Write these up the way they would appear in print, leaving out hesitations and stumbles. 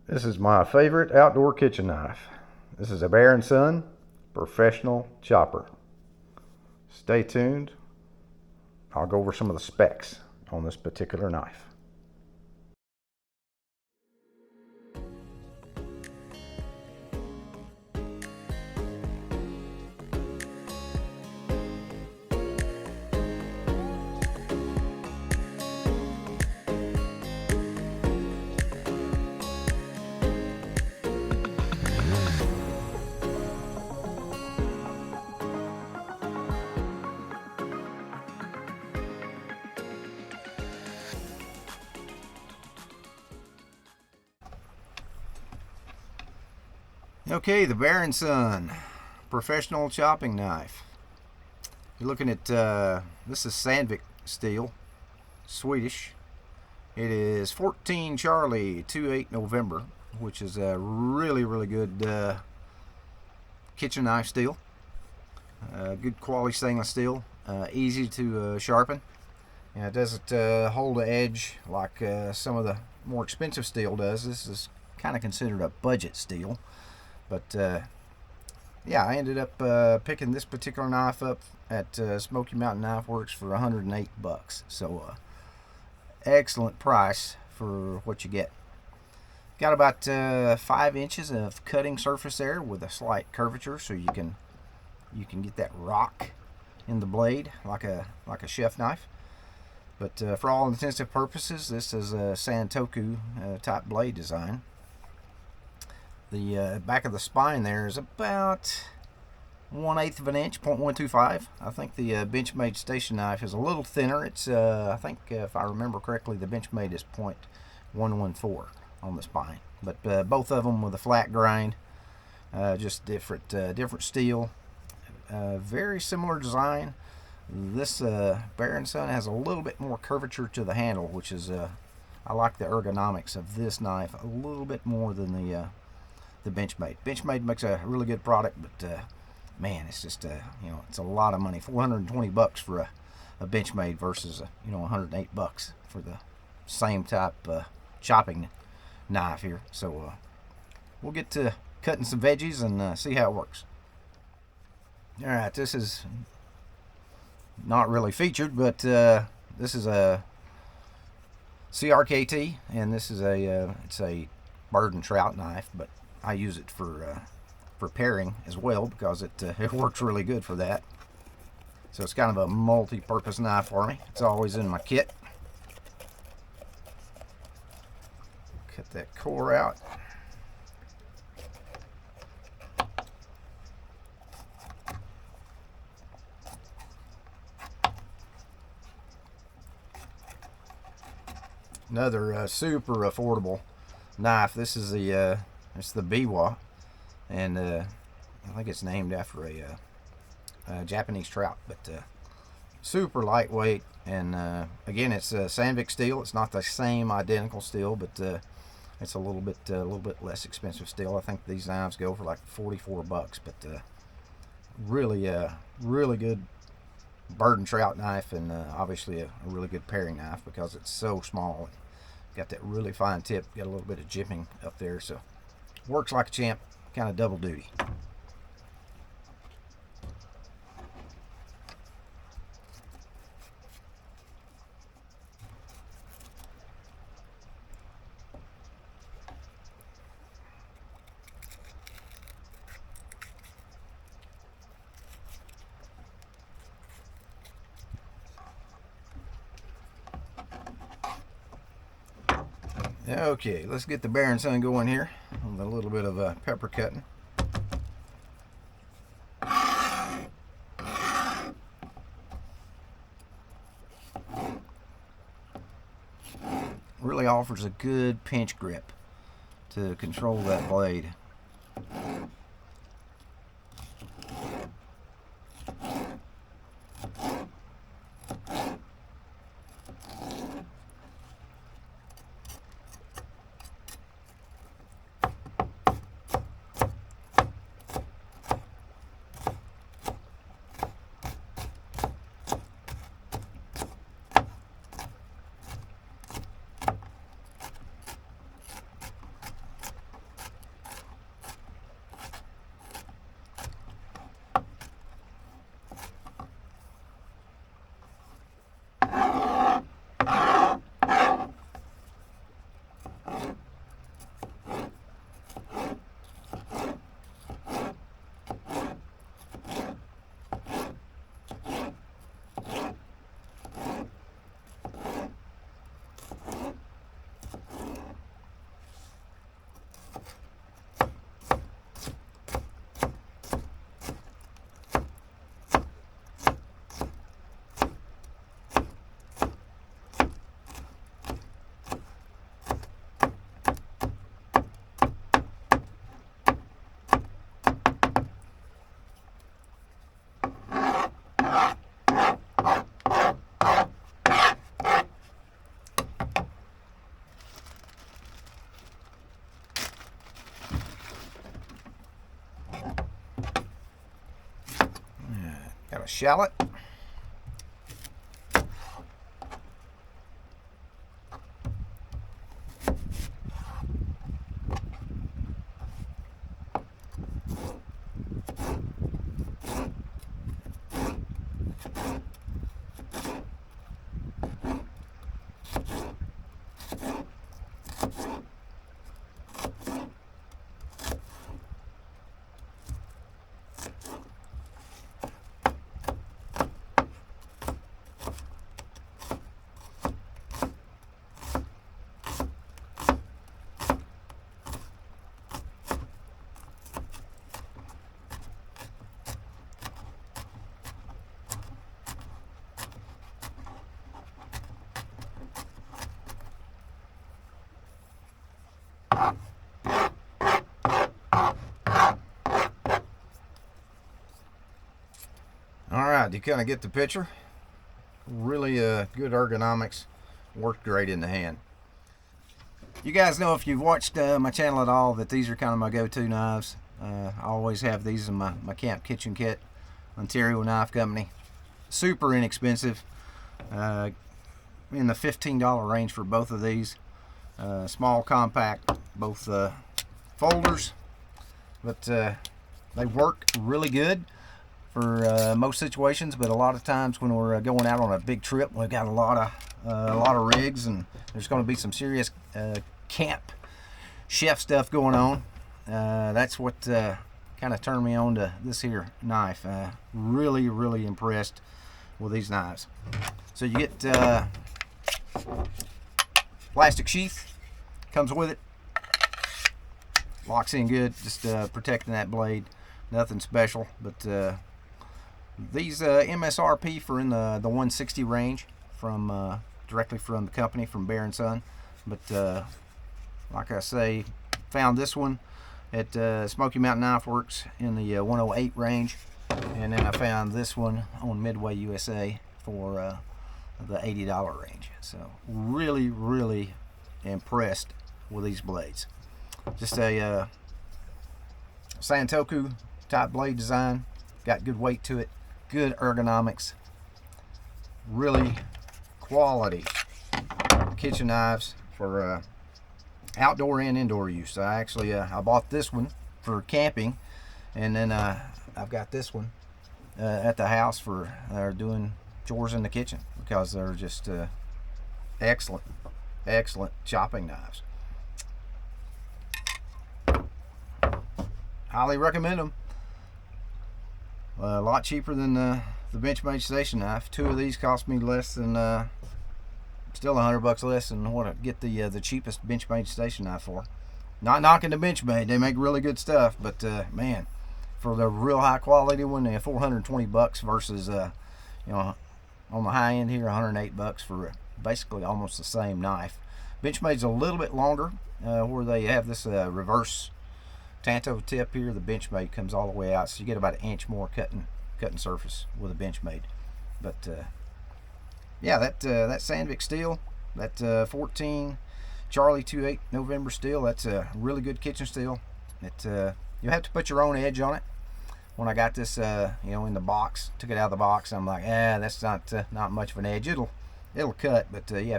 This is my favorite outdoor kitchen knife. This is a Bear & Son professional chopper. Stay tuned. I'll go over some of the specs on this particular knife. Okay, the Bear & Son professional chopping knife. You're looking at, this is Sandvik steel, Swedish. It is 14 Charlie 28 November, which is a really, really good kitchen knife steel. Good quality stainless steel, easy to sharpen. And it doesn't hold the edge like some of the more expensive steel does. This is kind of considered a budget steel. But yeah, I ended up picking this particular knife up at Smoky Mountain Knife Works for 108 bucks. So excellent price for what you get. Got about 5 inches of cutting surface there with a slight curvature, so you can get that rock in the blade like a chef knife. But for all intents and purposes, this is a Santoku type blade design. The back of the spine there is about 1/8 of an inch, 0.125. I think the Benchmade station knife is a little thinner. It's I think if I remember correctly, the Benchmade is 0.114 on the spine. But both of them with a flat grind, just different steel. Very similar design. This Bear & Son has a little bit more curvature to the handle, which is I like the ergonomics of this knife a little bit more than the Benchmade. Benchmade makes a really good product, but man, it's just it's a lot of money. 420 bucks for a Benchmade versus 108 bucks for the same type chopping knife here. So we'll get to cutting some veggies and see how it works. All right, this is not really featured, but this is a CRKT, and this is it's a bird and trout knife, but I use it for paring as well because it works really good for that. So it's kind of a multi-purpose knife for me. It's always in my kit. Cut that core out. Another super affordable knife. This is the it's the Biwa, and I think it's named after a Japanese trout, but super lightweight. And again, it's Sandvik steel. It's not the same identical steel, but it's a little bit less expensive steel. I think these knives go for like 44 bucks, but really good bird and trout knife, and obviously a really good paring knife because it's so small. Got that really fine tip, got a little bit of jimping up there, so works like a champ, kind of double duty. Okay, let's get the Bear & Son going here with a little bit of pepper cutting. Really offers a good pinch grip to control that blade. Got a shallot. Alright, you kind of get the picture. Really good ergonomics. Worked great in the hand. You guys know, if you've watched my channel at all, that these are kind of my go-to knives. I always have these in my camp kitchen kit. Ontario Knife Company. Super inexpensive. In the $15 range for both of these. Small, compact, both folders. But they work really good for most situations, but a lot of times when we're going out on a big trip, we've got a lot of rigs, and there's going to be some serious camp chef stuff going on. That's what kind of turned me on to this here knife. Really impressed with these knives. So you get plastic sheath, comes with it, locks in good, just protecting that blade. Nothing special, but these MSRP for in the 160 range from directly from the company, from Bear & Son. But like I say, found this one at Smoky Mountain Knife Works in the 108 range, and then I found this one on Midway USA for the $80 range. So really impressed with these blades. Just a Santoku type blade design, got good weight to it, good ergonomics, really quality kitchen knives for outdoor and indoor use. I actually I bought this one for camping, and then I've got this one at the house for doing chores in the kitchen, because they're just excellent chopping knives. Highly recommend them. A lot cheaper than the Benchmade station knife. Two of these cost me less than still $100 less than what I get the cheapest Benchmade station knife for. Not knocking the Benchmade, they make really good stuff, but man, for the real high quality one, they're $420 versus you know, on the high end here, $108 for basically almost the same knife. Benchmade's a little bit longer, where they have this reverse Tanto tip here. The Benchmade comes all the way out, so you get about an inch more cutting surface with a Benchmade. But yeah, that Sandvik steel, that 14 Charlie 28 November steel, that's a really good kitchen steel. You have to put your own edge on it. When I got this you know, in the box, took it out of the box, I'm like, that's not much of an edge. It'll cut, but you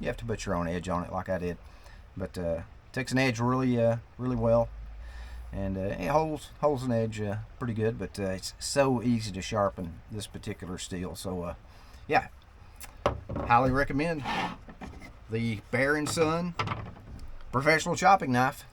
have to put your own edge on it, like I did. But takes an edge really well, and it holds an edge pretty good. But it's so easy to sharpen this particular steel. So yeah, highly recommend the Bear & Son professional chopping knife.